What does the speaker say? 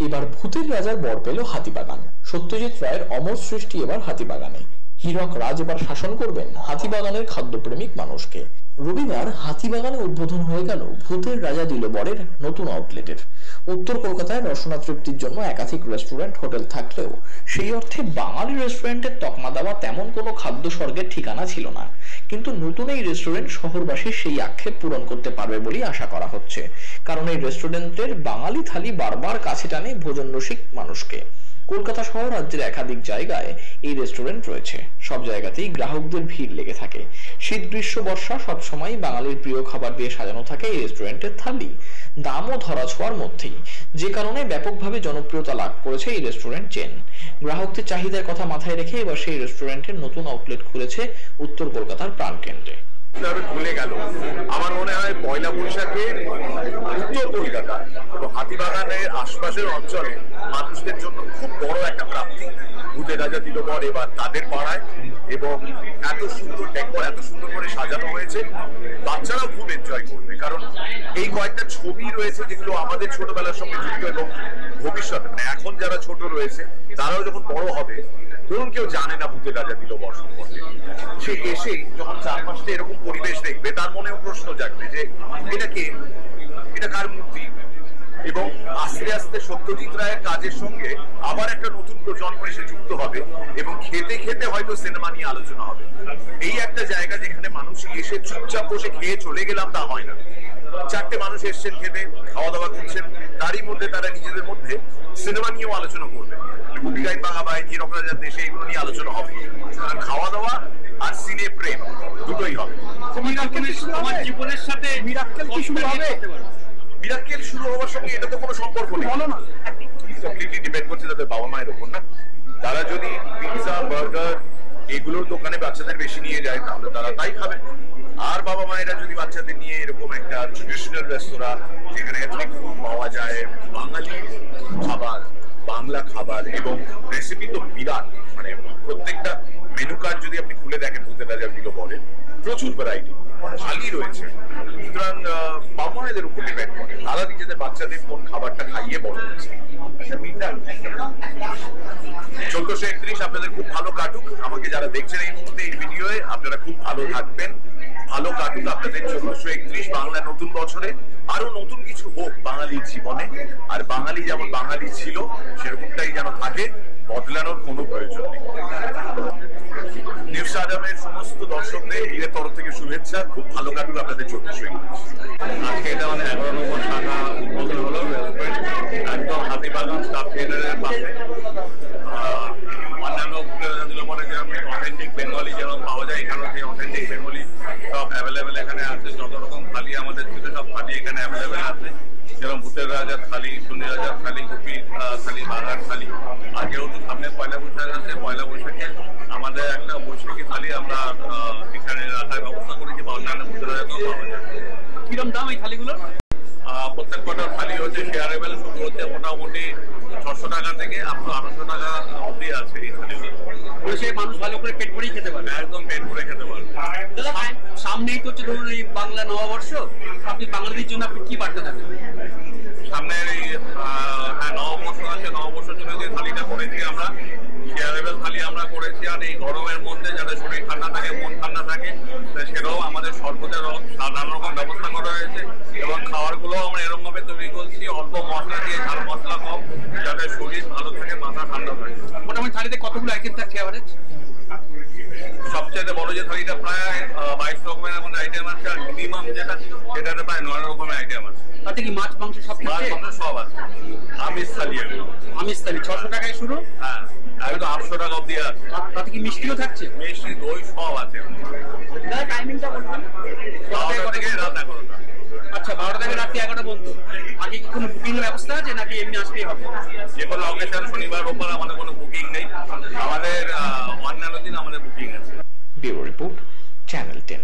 এবার ভূতের রাজার বর পেল হাতিবাগান। সত্যজিৎ রায়ের অমর সৃষ্টি এবার হাতিবাগানে। হীরক রাজ এবার শাসন করবেন হাতিবাগানের খাদ্যপ্রেমিক মানুষকে। রবিবার হাতিবাগানে উদ্বোধন হয়ে গেল ভূতের রাজা দিল বরের নতুন আউটলেটের। উত্তর কলকাতায় রসনা তৃপ্তির জন্য একাধিক রেস্টুরেন্ট হোটেল থাকলেও সেই অর্থে বাঙালি রেস্টুরেন্টের তকমা দেওয়া তেমন কোনো খাদ্য স্বর্গের ঠিকানা ছিল না। কিন্তু নতুন এই রেস্টুরেন্ট শহরবাসীর সেই আক্ষেপ পূরণ করতে পারবে বলেই আশা করা হচ্ছে, কারণ এই রেস্টুরেন্টের বাঙালি থালি বারবার কাছে টানে ভোজন রসিক মানুষকে। কলকাতা সহ রাজ্যের একাধিক জায়গায় এই রেস্টুরেন্ট রয়েছে। সব জায়গাতেই গ্রাহকদের ভিড় লেগে থাকে। শীত গ্রীষ্ম বর্ষা সবসময় বাঙালির প্রিয় খাবার দিয়ে সাজানো থাকে এই রেস্টুরেন্টের থালি, দামও ধরা ছোঁয়ার মধ্যেই, যে কারণে ব্যাপকভাবে জনপ্রিয়তা লাভ করেছে এই রেস্টুরেন্ট চেন। গ্রাহকদের চাহিদার কথা মাথায় রেখে এবার সেই রেস্টুরেন্টের নতুন আউটলেট খুলেছে উত্তর কলকাতার প্রাণকেন্দ্রে। খুলে গেল আমার মনে হয় পয়লা বৈশাখে উত্তর কলকাতা এবং হাতিবাগানের আশপাশের অঞ্চলে মানুষদের জন্য খুব বড় একটা প্রাপ্তি। ভূতের রাজা দিল বর এবার তাদের পাড়ায়, এবং এত সুন্দর ডেকোর, এত সুন্দর করে সাজানো হয়েছে, বাচ্চারাও খুব এনজয় করবে। কারণ এই কয়েকটা ছবি রয়েছে যেগুলো আমাদের ছোটবেলার সঙ্গে যুক্ত, এবং ভবিষ্যতে মানে এখন যারা ছোট রয়েছে তারাও যখন বড় হবে, ধরুন কেউ জানে না ভূতের রাজা দিল বর সম্পর্কে, সে এসে যখন চারপাশে এরকম পরিবেশ দেখবে তার মনেও প্রশ্ন জাগবে যে এটা কে, এটা কার মূর্তি। এবং আস্তে আস্তে সত্যজিৎ রায়ের কাজের সঙ্গে আবার একটা নতুন প্রজন্ম এসে যুক্ত হবে, এবং খেতে খেতে হয়তো সিনেমা নিয়ে আলোচনা হবে। এই একটা জায়গা যেখানে মানুষ এসে চুপচাপ বসে খেয়ে চলে গেলাম তা হয় না। চারটে মানুষ এসছেন খেতে, খাওয়া দাওয়া করছেন, তারই মধ্যে তারা নিজেদের মধ্যে সিনেমা নিয়েও আলোচনা করবে। ভূমিকায় বাঙাবাই, হীরক রাজার দেশে এগুলো নিয়ে আলোচনা হবে। খাওয়া দাওয়া আর সিনে প্রেম দুটোই হবে। জীবনের সাথে মিরাক্কেল কি শুরু হবে? মিরাক্কেল শুরু হওয়ার সঙ্গে এটা তো কোনো সম্পর্ক নেই, কমপ্লিটলি ডিপেন্ড করছে তাদের বাবা মায়ের ওপর না। তারা যদি পিৎজা, বার্গার এগুলোর দোকানে বাচ্চাদের বেশি নিয়ে যায় তাহলে তারা তাই খাবে। আর বাবা মায়েরা যদি বাচ্চাদের নিয়ে এরকম একটা ট্রেডিশনাল রেস্তোরাঁ যেখানে এথনিক ফুড পাওয়া যায়, বাঙালি খাবার, বাংলা খাবার, এবং রেসিপি তো বিরাট, মানে প্রত্যেকটা মেনু কার্ড যদি আপনি খুলে দেখেন ভূতের রাজা দিল বরের, প্রচুর ভ্যারাইটি, থালি রয়েছে। সুতরাং বাবা মায়েদের উপর ডিপেন্ড করে তারা নিজেদের বাচ্চাদের কোন খাবারটা খাইয়ে বড় হচ্ছে। 1431 আপনাদের খুব ভালো কাটুক। আমাকে যারা দেখছেন এই মুহূর্তে এই ভিডিওয়ে, আপনারা খুব ভালো থাকবেন, ভালো কাটুক আপনাদের 1431 বাংলা নতুন বছরে। আরো নতুন কিছু হোক বাঙালির জীবনে, আর বাঙালি যেমন বাঙালি ছিল সেরকমটাই যেন থাকে, বদলানোর কোনো প্রয়োজন নেই। নিউজ আজমের সমস্ত দর্শকদের ঈদের তরফ থেকে শুভেচ্ছা, খুব ভালো কাটুক আপনাদের 1431। আজকে এটা মানে 11 নম্বর শাখা উদ্বোধন হলো একদম হাতিবাগান স্টাফ থিয়েটারের পাশে। অন্যান্য দিল বলে যে অথেন্টিক বেঙ্গলি যেরকম পাওয়া যায়, এখানেও সেই অথেন্টিক বেঙ্গলি সব অ্যাভেলেবেল এখানে আছে। যত রকম থালি আমাদের ছিল সব থালি এখানে অ্যাভেলেবেল আছে, যেরকম ভূতের রাজার থালি, শনি রাজার থালি, গোপীর থালি, বাঘার থালি। আর যেহেতু সামনে পয়লা বৈশাখ আছে, পয়লা বৈশাখে আমাদের একটা বৈশাখী থালি আমরা এখানে রাখার ব্যবস্থা করেছি, বা অন্যান্য ভূতের রাজাকেও পাওয়া যায়। কিরম দাম এই থালিগুলোর? প্রত্যেক কটা থালি হচ্ছে শেয়ারেবেল, শুরু হচ্ছে মোটামুটি 600 টাকা থেকে আপ টু 800 টাকা অবধি আছে এই থালিগুলো। মানুষ ভালো করে পেট ভরেই খেতে পারবে, একদম পেট ভরে খেতে পারবে। সামনেই তো হচ্ছে ধরুন এই বাংলা নববর্ষ, আপনি বাঙালিদের জন্য আপনি কি বার্তা দেবেন? সামনের এই নববর্ষ আছে, নববর্ষের জন্য যে থালিটা করেছি আমরা, শেয়ারেবেল থালি আমরা করেছি। আর এই গরমের মধ্যে যাতে শরীর ঠান্ডা থাকে, মন ঠান্ডা থাকে, সেটাও আমাদের শরবতের নানা রকম ব্যবস্থা করা হয়েছে। এবং খাবারগুলো আমরা এরকম ভাবে তৈরি করছি, অল্প মশলা দিয়ে, ঝাল মশলা কম, যাতে শরীর ভালো থাকে, মাথা ঠান্ডা থাকে। মোটামুটি থালিতে কতগুলো আইটেম থাকছে এভারেজ? সবচেয়ে বড় যে থালিটা প্রায় 22 রকমের আমাদের আইটেম আছে, আর মিনিমাম যেটা সেটাতে প্রায় 9 রকমের আইটেম আছে। তাতে কি মাছ মাংস সব? মাছ মাংস সব আছে। আমিষ থালি এগুলো, আমিষ থালি 600 টাকায় শুরু। হ্যাঁ, একদম 800 টাকা অব্দি আছে। তাতে কি মিষ্টিও থাকছে? মিষ্টি, দই সব আছে। টাইমিংটা বলবেন? থেকে রাত 11টা। আচ্ছা, 12টা থেকে রাত 11টা পর্যন্ত। আগে কি কোনো বুকিং এর ব্যবস্থা আছে নাকি এমনি আসলেই হবে? যে কোনো অকেশন, শনিবার রোববার আমাদের কোনো বুকিং নেই, আমাদের অন্যান্য দিন আমাদের বুকিং আছে। Bureau report, channel 10।